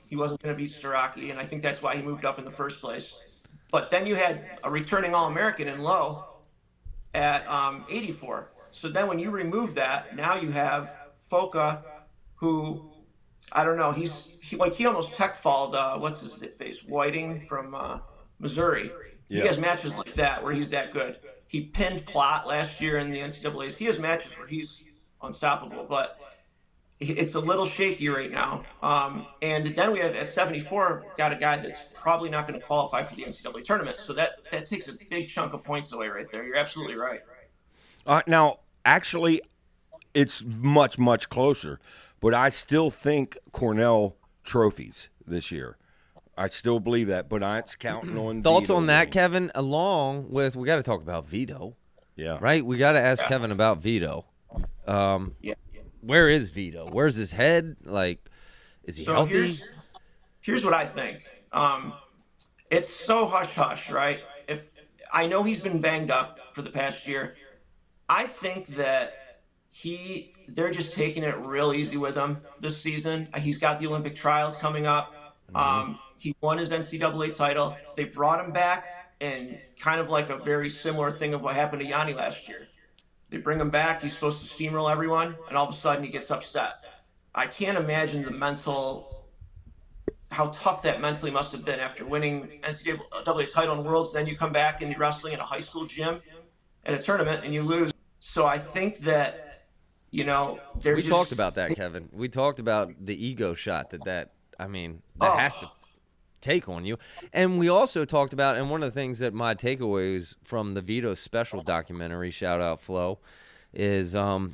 He wasn't going to beat Starocci, and I think that's why he moved up in the first place. But then you had a returning All-American in Lowe at 84. So then when you remove that, now you have Foca, who, I don't know, he almost tech-falled, what's his face, Whiting from Missouri. Yeah. He has matches like that where he's that good. He pinned Plott last year in the NCAAs. He has matches where he's unstoppable, but it's a little shaky right now. And then we have at 74 got a guy that's probably not going to qualify for the NCAA tournament. So that takes a big chunk of points away right there. You're absolutely right. Now, actually, it's much, much closer. But I still think Cornell trophies this year. I still believe that, but I'm counting on Thoughts Vito on that, winning. Kevin? Along with, we got to talk about Vito. Yeah. Right? We got to ask Kevin about Vito. Where is Vito? Where's his head? Like, is he healthy? Here's what I think. It's so hush-hush, right? If I know he's been banged up for the past year. I think that they're just taking it real easy with him this season. He's got the Olympic trials coming up. He won his NCAA title. They brought him back, and kind of like a very similar thing of what happened to Yanni last year. They bring him back. He's supposed to steamroll everyone, and all of a sudden he gets upset. I can't imagine how tough that mentally must have been after winning NCAA title in Worlds. Then you come back and you're wrestling in a high school gym at a tournament and you lose. So I think that, we talked about that, Kevin. We talked about the ego shot that has to take on you. And we also talked about, and one of the things that my takeaways from the Vito special documentary, shout out Flo, is,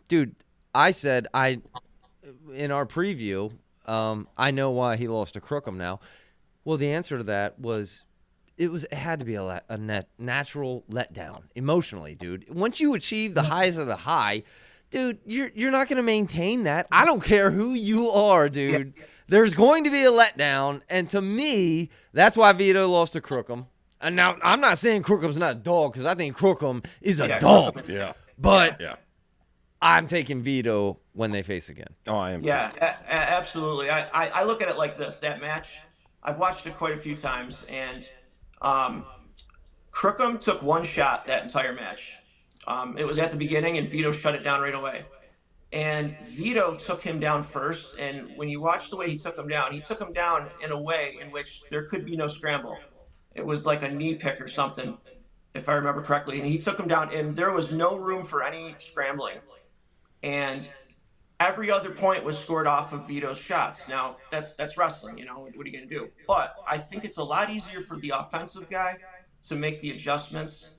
dude, I said in our preview, I know why he lost to Crookham now. Well, the answer to that was it had to be a natural letdown emotionally, dude. Once you achieve the highs of the high, dude, you're not going to maintain that. I don't care who you are, dude. Yeah. There's going to be a letdown, and to me, that's why Vito lost to Crookham. And now, I'm not saying Crookham's not a dog, because I think Crookham is a dog. Yeah. But I'm taking Vito when they face again. Oh, I am. Yeah, absolutely. I look at it like this. That match, I've watched it quite a few times, and Crookham took one shot that entire match. It was at the beginning, and Vito shut it down right away. And Vito took him down first, and when you watch the way he took him down in a way in which there could be no scramble. It was like a knee pick or something, if I remember correctly. And he took him down, and there was no room for any scrambling. And every other point was scored off of Vito's shots. Now, that's wrestling, what are you going to do? But I think it's a lot easier for the offensive guy to make the adjustments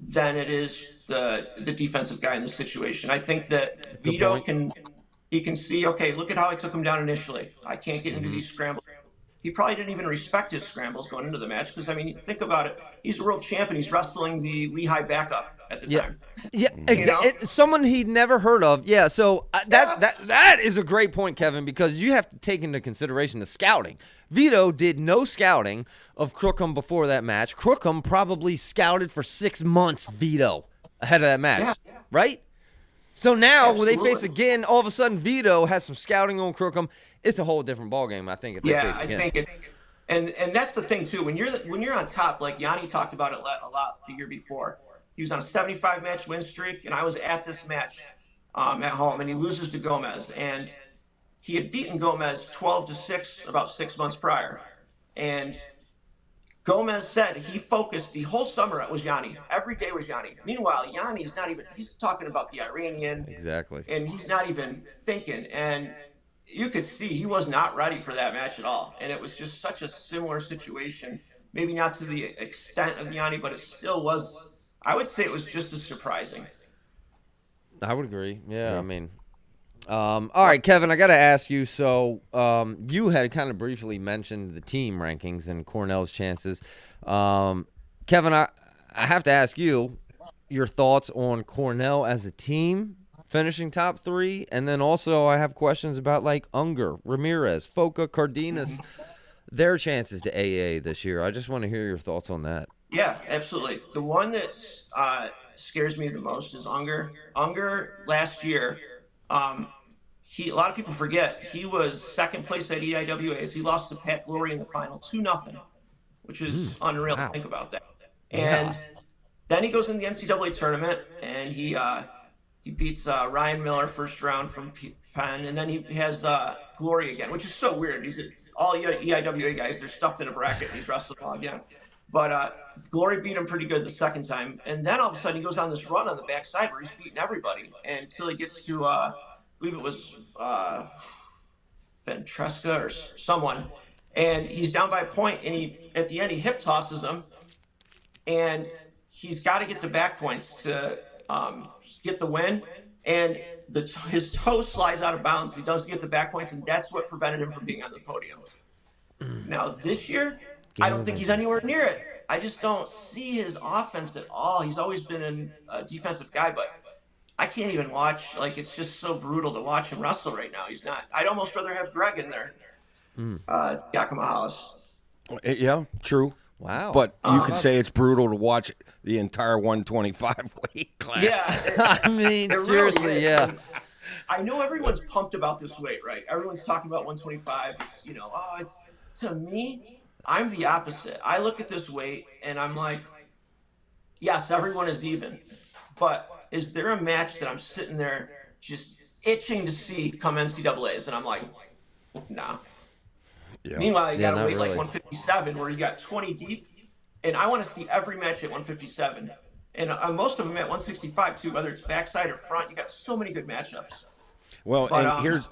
than it is the defensive guy in the situation. I think that Good Vito point. can see, okay, look at how I took him down initially. I can't get into these scrambles. He probably didn't even respect his scrambles going into the match because, I mean, think about it. He's a world champ and he's wrestling the Lehigh backup at the Yeah. time. Yeah, You know? someone he'd never heard of. Yeah, so Yeah. that is a great point, Kevin, because you have to take into consideration the scouting. Vito did no scouting of Crookham before that match. Crookham probably scouted for 6 months Vito ahead of that match, Yeah. right? So now when they face Absolutely. again, all of a sudden Vito has some scouting on Crookham. It's a whole different ballgame, I think, if they Yeah, face I again. think it, and that's the thing too. When you're on top, like Yanni talked about it a lot the year before. He was on a 75 match win streak, and I was at this match at home, and he loses to Gomez, and he had beaten Gomez 12-6 about 6 months prior, and Gomez said he focused the whole summer. It was Yanni. Every day was Yanni. Meanwhile, Yanni is not even. He's talking about the Iranian, Exactly. and he's not even thinking. And you could see he was not ready for that match at all. And it was just such a similar situation. Maybe not to the extent of Yanni, but it still was. I would say it was just as surprising. I would agree. Yeah, I mean, all right, Kevin, I got to ask you. So you had kind of briefly mentioned the team rankings and Cornell's chances. Kevin, I have to ask you your thoughts on Cornell as a team finishing top 3. And then also I have questions about like Unger, Ramirez, Foca, Cardenas, their chances to AA this year. I just want to hear your thoughts on that. Yeah, absolutely. The one that scares me the most is Unger. Unger last year, a lot of people forget he was second place at EIWAs. He lost to Pat Glory in the final 2-0, which is unreal wow. to think about that. Yeah. And then he goes in the NCAA tournament and he beats Ryan Miller first round from Penn, and then he has Glory again, which is so weird. All EIWA guys, they're stuffed in a bracket. And he's wrestling all again. But Glory beat him pretty good the second time. And then all of a sudden he goes on this run on the backside where he's beating everybody until he gets to, I believe it was Ventresca or someone. And he's down by a point, and at the end he hip tosses him. And he's got to get the back points to get the win. And his toe slides out of bounds. He does get the back points, and that's what prevented him from being on the podium. Now, this year, I don't think he's anywhere near it. I just don't see his offense at all. He's always been a defensive guy, but I can't even watch. Like, it's just so brutal to watch him wrestle right now. He's not. I'd almost rather have Greg in there. Yakima Hollis. Yeah, true. Wow. But you could say it's brutal to watch the entire 125 weight class. Yeah. I mean, It really seriously, is. yeah. I know everyone's pumped about this weight, right? Everyone's talking about 125. To me, I'm the opposite. I look at this weight and I'm like, yes, everyone is even. But is there a match that I'm sitting there just itching to see come NCAAs? And I'm like, nah. Yeah. Meanwhile, you got to not wait like really. 157 where you got 20 deep. And I want to see every match at 157. And most of them at 165 too, whether it's backside or front. You got so many good matchups. Well, But, and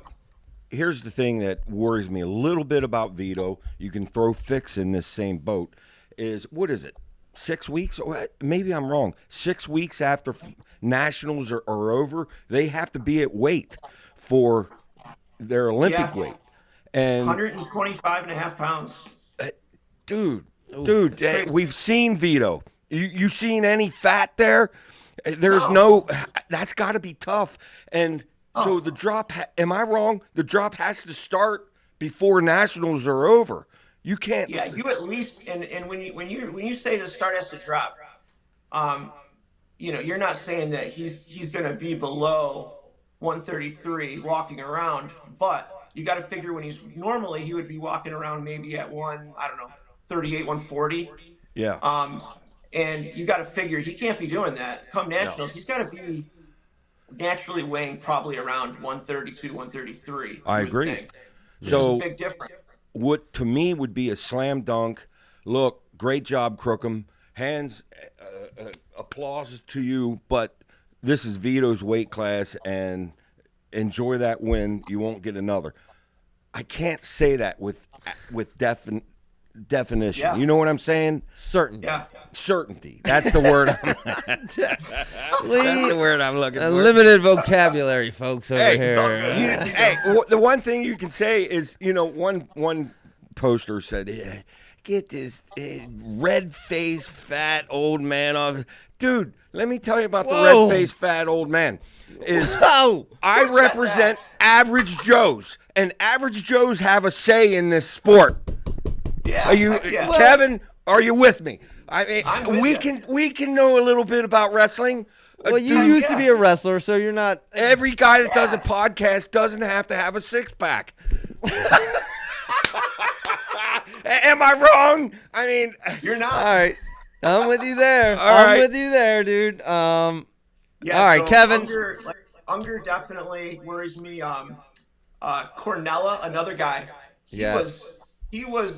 here's the thing that worries me a little bit about Vito. You can throw Fix in this same boat. What is it? 6 weeks? Maybe I'm wrong. 6 weeks after nationals are over, they have to be at weight for their Olympic weight. And 125 and a half pounds. dude, crazy. we've seen Vito. You seen any fat there? There's No. that's got to be tough. And so the drop, am I wrong? The drop has to start before nationals are over. You can't. Yeah, you at least and when you say the start has to drop, you're not saying that he's going to be below 133 walking around, but you got to figure when normally he would be walking around maybe at 38, 140. Yeah. And you got to figure he can't be doing that. Come nationals, he's got to be naturally weighing probably around 132, 133. I you would agree. think. So There's a big difference. what to me would be a slam dunk. Look, great job, Crookham. Hands, applause to you. But this is Vito's weight class, and enjoy that win. You won't get another. I can't say that with definition. Yeah. You know what I'm saying? Certain. Yeah. Certainty. That's the word. That's the word I'm looking for. Limited vocabulary, folks, over Hey, It's all here. good. Hey, the one thing you can say is, one poster said, "Get this red-faced fat old man off." Dude, let me tell you about the Whoa. red-faced fat old man. Whoa! I Who said represent that? average Joes, and average Joes have a say in this sport. Yeah. Are you, yeah. Kevin? Are you with me? I mean, I'm with you. we can know a little bit about wrestling. Well, you Dude, used to be a wrestler, so you're not. every guy that does a podcast doesn't have to have a six-pack. Am I wrong? I mean, You're not. All right, I'm with you there. All right. I'm with you there, dude. Yeah, all right, so Kevin. Unger definitely worries me. Cornella, another guy. Yes. He was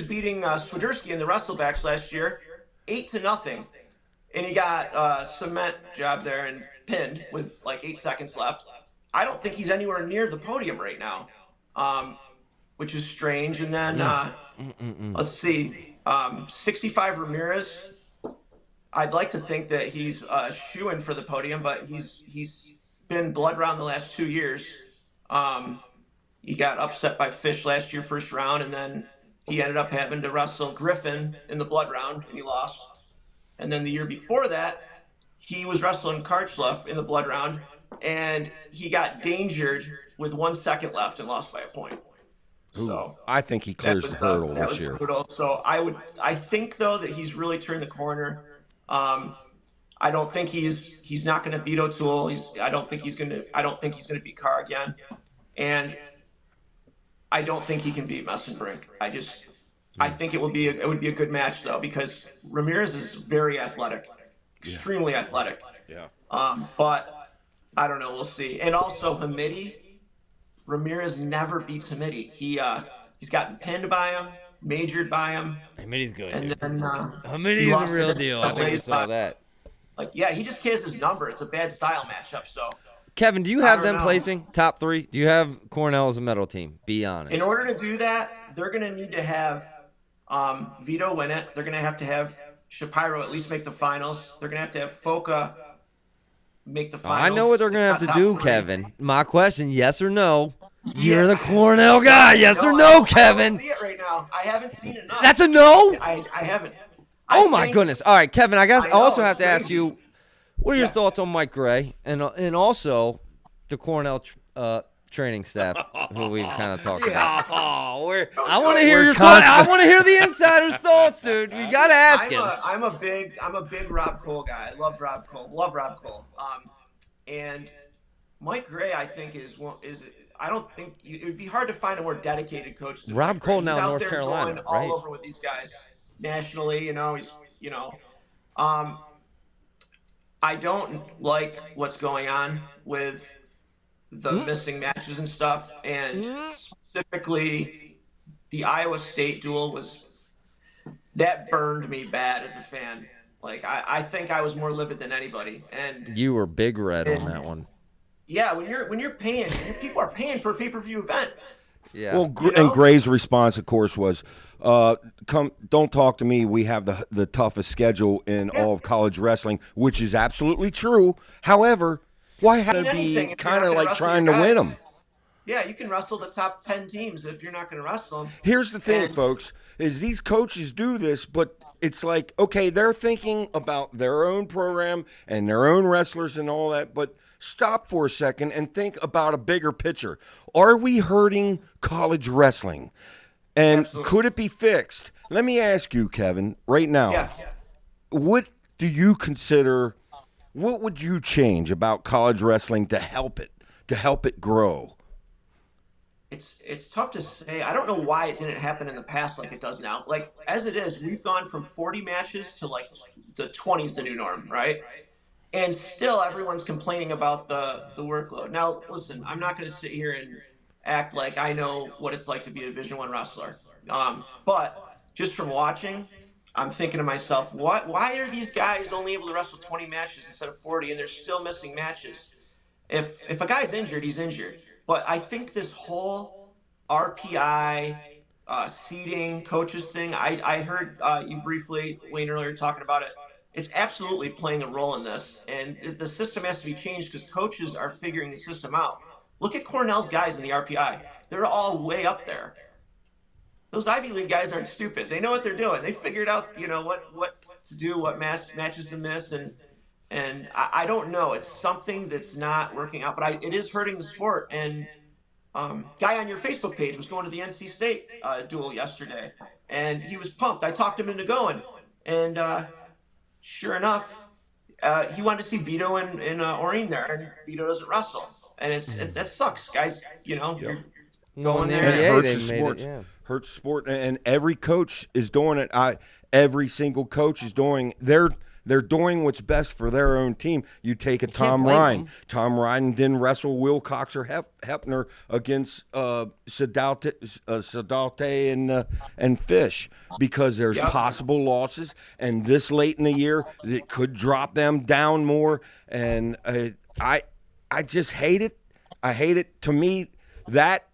beating Swiderski in the wrestlebacks last year, 8-0, and he got a cement job there and pinned with like 8 seconds left. I don't think he's anywhere near the podium right now, which is strange. And then let's see, 65 Ramirez. I'd like to think that he's shoo-in for the podium, but he's been blood round the last 2 years. He got upset by Fish last year, first round, and then he ended up having to wrestle Griffin in the blood round, and he lost. And then the year before that, he was wrestling Karchleff in the blood round, and he got dangered with 1 second left and lost by a point. So I think he clears the hurdle this year. brutal. So I think though that he's really turned the corner. I don't think he's not going to beat O'Toole. I don't think he's going to beat Carr again, and I don't think he can beat Messenbrink. I think it would be a good match though, because Ramirez is very athletic, extremely athletic. Yeah. But I don't know. We'll see. And also Hamidi, Ramirez never beats Hamidi. He's gotten pinned by him, majored by him. Hamidi's good. And then Hamidi's a real deal. I think you saw that. He just has his number. It's a bad style matchup. So, Kevin, do you have them know. placing top 3? Do you have Cornell as a medal team? Be honest. in order to do that, they're going to need to have Vito win it. They're going to have Shapiro at least make the finals. They're going to have Foca make the finals. I know what they're going to have to Top do, 3. Kevin. My question, yes or no? You're the Cornell guy. Yes or no, Kevin? I don't see it right now. I haven't seen enough. That's a no? I haven't. Oh, my goodness. All right, Kevin, I I know, also have it's to ask crazy. you, what are your thoughts on Mike Gray and also the Cornell training staff, who we've kind of talked about? Oh, I want to hear your thoughts. I want to hear the insider's thoughts, dude. You got to ask him. I'm a big Rob Cole guy. I love Rob Cole. And Mike Gray, I think is I don't think it would be hard to find a more dedicated coach than Rob Mike Gray. Cole He's now out North there Carolina, going right? all over with these guys nationally. I don't like what's going on with the missing matches and stuff, and specifically the Iowa State duel that burned me bad as a fan. Like I think I was more livid than anybody, and You were big red on that one. yeah, when you're paying, people are paying for a pay-per-view event. Yeah. Well, and Gray's response, of course, was, don't talk to me. We have the toughest schedule in all of college wrestling, which is absolutely true. However, why have to be Anything if you're kind not of gonna like wrestle trying your to win guys. them? Yeah, you can wrestle the top 10 teams if you're not going to wrestle them. Here's the thing, And- folks, is these coaches do this, but it's like, okay, they're thinking about their own program and their own wrestlers and all that, but stop for a second and think about a bigger picture. Are we hurting college wrestling? And Absolutely. could it be fixed? Let me ask you, Kevin, right now, Yeah. what do you consider, what would you change about college wrestling to help it grow? It's tough to say. I don't know why it didn't happen in the past like it does now. Like, as it is, we've gone from 40 matches to like the 20's the new norm, right? And still everyone's complaining about the workload. Now, listen, I'm not going to sit here and act like I know what it's like to be a Division I wrestler. But just from watching, I'm thinking to myself, why are these guys only able to wrestle 20 matches instead of 40, and they're still missing matches? If a guy's injured, he's injured. But I think this whole RPI seeding coaches thing. I heard you briefly, Wayne, earlier talking about it. It's absolutely playing a role in this, and the system has to be changed because coaches are figuring the system out. Look at Cornell's guys in the RPI; they're all way up there. Those Ivy League guys aren't stupid. They know what they're doing. They figured out, what to do, what matches to miss, and I don't know. It's something that's not working out, but it is hurting the sport. And guy on your Facebook page was going to the NC State duel yesterday, and he was pumped. I talked him into going, and sure enough, he wanted to see Vito and Oreen there, and Vito doesn't wrestle, and that sucks, guys. You're going there. And it Yeah, hurts they the made sport. it, yeah. Hurts sport, and every coach is doing it. Every single coach is doing. They're doing what's best for their own team. You take a Tom blame Ryan. them. Tom Ryan didn't wrestle Wilcox or Hepner against Sedalte and Fish because there's possible losses, and this late in the year that could drop them down more. And I just hate it. I hate it. To me, that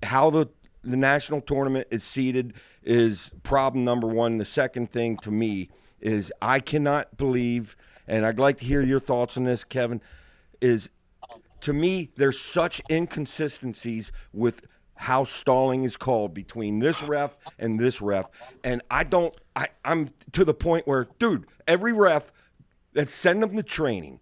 how the national tournament is seeded is problem number one. The second thing to me is I cannot believe, and I'd like to hear your thoughts on this, Kevin, is to me there's such inconsistencies with how stalling is called between this ref and this ref. And I'm to the point where, dude, every ref, let's send them to training.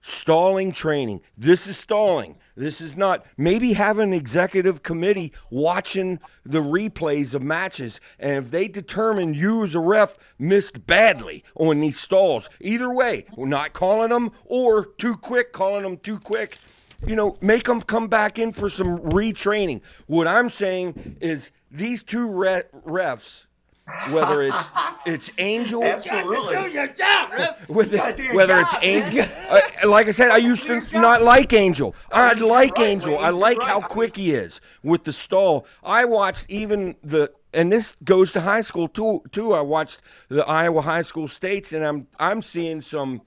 Stalling training. This is stalling. This is not. Maybe have an executive committee watching the replays of matches, and if they determine you as a ref missed badly on these stalls, either way, we're not calling them or too quick, calling them too quick. Make them come back in for some retraining. What I'm saying is these two refs, whether it's Angel, Absolutely. Do your job, ref. whether it's Angel, like I said, I used to not like Angel. I like Angel. I like how quick he is with the stall. I watched even and this goes to high school too. I watched the Iowa high school states, and I'm seeing some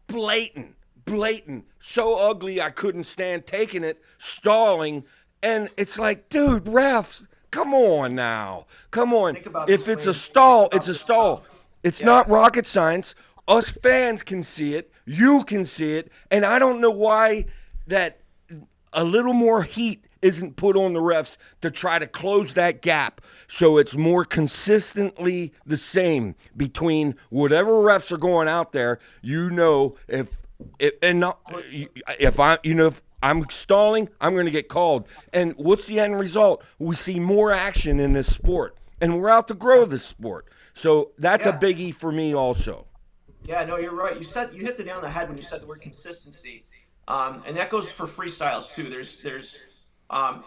blatant, so ugly I couldn't stand taking it, stalling, and it's like, dude, refs. Come on now. Come on. If it's a stall, it's a stall. It's not rocket science. Us fans can see it. You can see it. And I don't know why that a little more heat isn't put on the refs to try to close that gap so it's more consistently the same between whatever refs are going out there. If I'm stalling, I'm going to get called. And what's the end result? We see more action in this sport, and we're out to grow this sport. So that's a biggie for me also. Yeah, no, you're right. You hit the nail on the head when you said the word consistency, and that goes for freestyles too. There's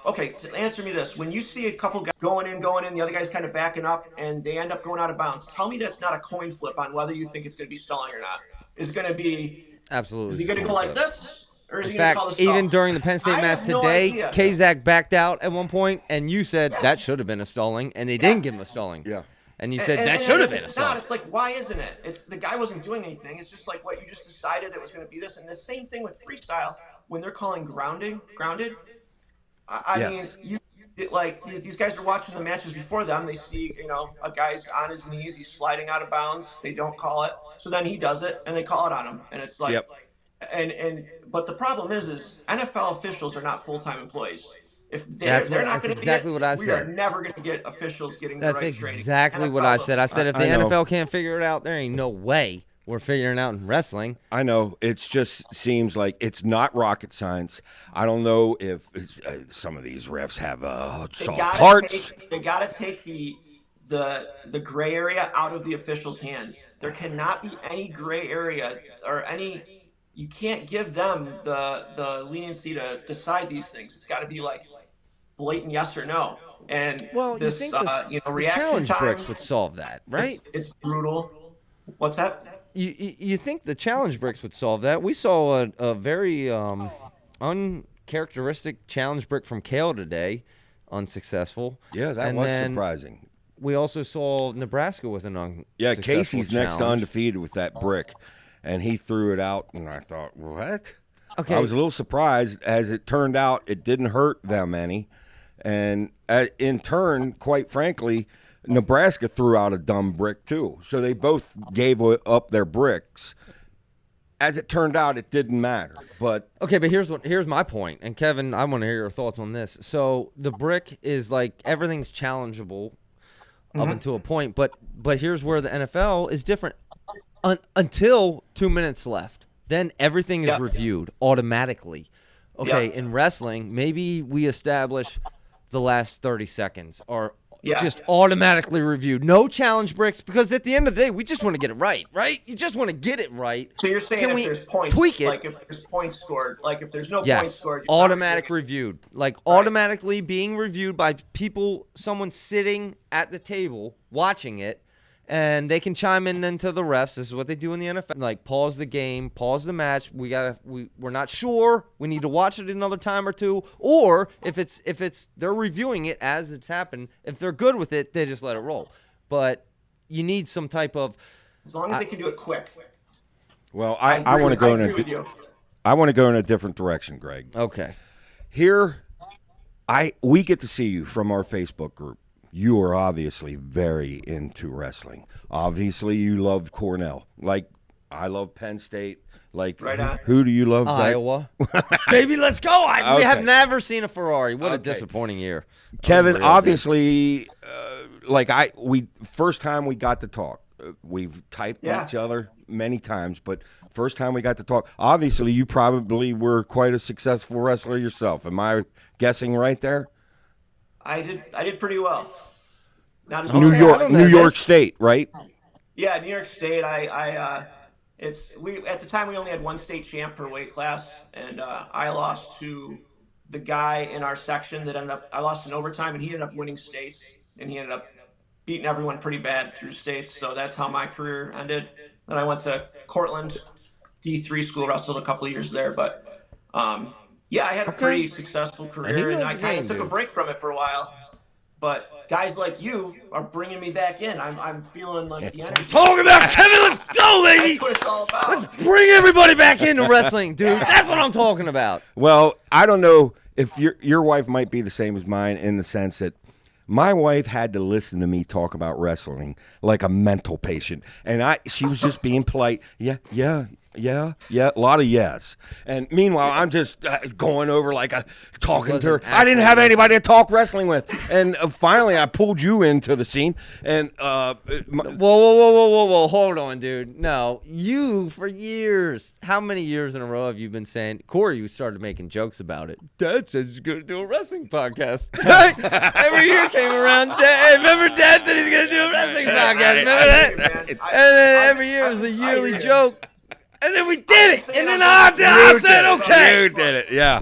okay. Answer me this: when you see a couple guys going in, the other guy's kind of backing up, and they end up going out of bounds. Tell me that's not a coin flip on whether you think it's going to be stalling or not. Is it going to be Absolutely. Is he going to go like this? In fact, even during the Penn State match today, Kazak backed out at one point, and you said that should have been a stalling, and they didn't give him a stalling. Yeah. And you said that should have been a stalling. It's like, why isn't it? It's the guy wasn't doing anything. It's just like what you just decided it was going to be this. And the same thing with freestyle when they're calling grounded. I mean, these guys are watching the matches before them. They see, a guy's on his knees. He's sliding out of bounds. They don't call it. So then he does it, and they call it on him. And it's like, but the problem is NFL officials are not full-time employees. If they're not going to exactly what I we said. are never going to get officials getting the right training. That's exactly what I said. I said if the NFL can't figure it out, there ain't no way we're figuring it out in wrestling. I know. It just seems like it's not rocket science. I don't know if some of these refs have soft hearts. They got to take the gray area out of the officials' hands. There cannot be any gray area or any. You can't give them the leniency to decide these things. It's got to be like blatant yes or no. And you think the challenge bricks would solve that, right? It's brutal. What's that? You think the challenge bricks would solve that? We saw a very uncharacteristic challenge brick from Kale today, unsuccessful. Yeah, that was surprising. We also saw Nebraska with an unsuccessful Casey's challenge. next to undefeated with that brick. And he threw it out, and I thought, what? Okay. I was a little surprised. As it turned out, it didn't hurt them any. And in turn, quite frankly, Nebraska threw out a dumb brick too. So they both gave up their bricks. As it turned out, it didn't matter. But okay, but here's my point. And Kevin, I want to hear your thoughts on this. So the brick is like everything's challengeable up until a point, but here's where the NFL is different. Until 2 minutes left, then everything is reviewed automatically. Okay, in wrestling, maybe we establish the last 30 seconds or just automatically reviewed. No challenge bricks, because at the end of the day, we just want to get it right? You just want to get it right. So you're saying Can if we there's points, tweak it? like if there's points scored, like if there's no points scored, you're automatic reviewed, like automatically being reviewed by people, someone sitting at the table watching it. And they can chime in into the refs. This is what they do in the NFL. Like, pause the game, pause the match. We're not sure. We need to watch it another time or two. Or if it's they're reviewing it as it's happened. If they're good with it, they just let it roll. But you need some type of. As long as they can do it quick. Well, I want to go in a different direction, Greg. Okay. Here, we get to see you from our Facebook group. You are obviously very into wrestling. Obviously, you love Cornell. Like, I love Penn State. Like, who do you love, Zach? Iowa. Baby, let's go. We have never seen a Ferrari. What a disappointing year. Kevin, obviously, first time we got to talk. We've typed each other many times, but first time we got to talk, obviously, you probably were quite a successful wrestler yourself. Am I guessing right there? I did pretty well. Not as New York State, right? Yeah, New York State. At the time we only had one state champ per weight class, and I lost to the guy in our section that I lost in overtime, and he ended up winning states, and he ended up beating everyone pretty bad through states. So that's how my career ended. Then I went to Cortland D3 school, wrestled a couple of years there, but. I had a pretty successful career, and I kind of took a break from it for a while. But guys like you are bringing me back in. I'm feeling like the energy. Talking about Kevin, let's go, baby. That's what it's all about. Let's bring everybody back into wrestling, dude. That's what I'm talking about. Well, I don't know if your wife might be the same as mine in the sense that my wife had to listen to me talk about wrestling like a mental patient, and she was just being polite. Yeah, a lot of yes. And meanwhile, I'm just going over talking to her. I didn't have anybody to talk wrestling with. And finally, I pulled you into the scene. And whoa, hold on, dude. No, you for years. How many years in a row have you been saying? Corey, you started making jokes about it. Dad says he's going to do a wrestling podcast. Every year came around. Remember, Dad said he's going to do a wrestling podcast. Remember that? And then every year it was a yearly joke. And then we did it. And then I said, okay. You did it, yeah.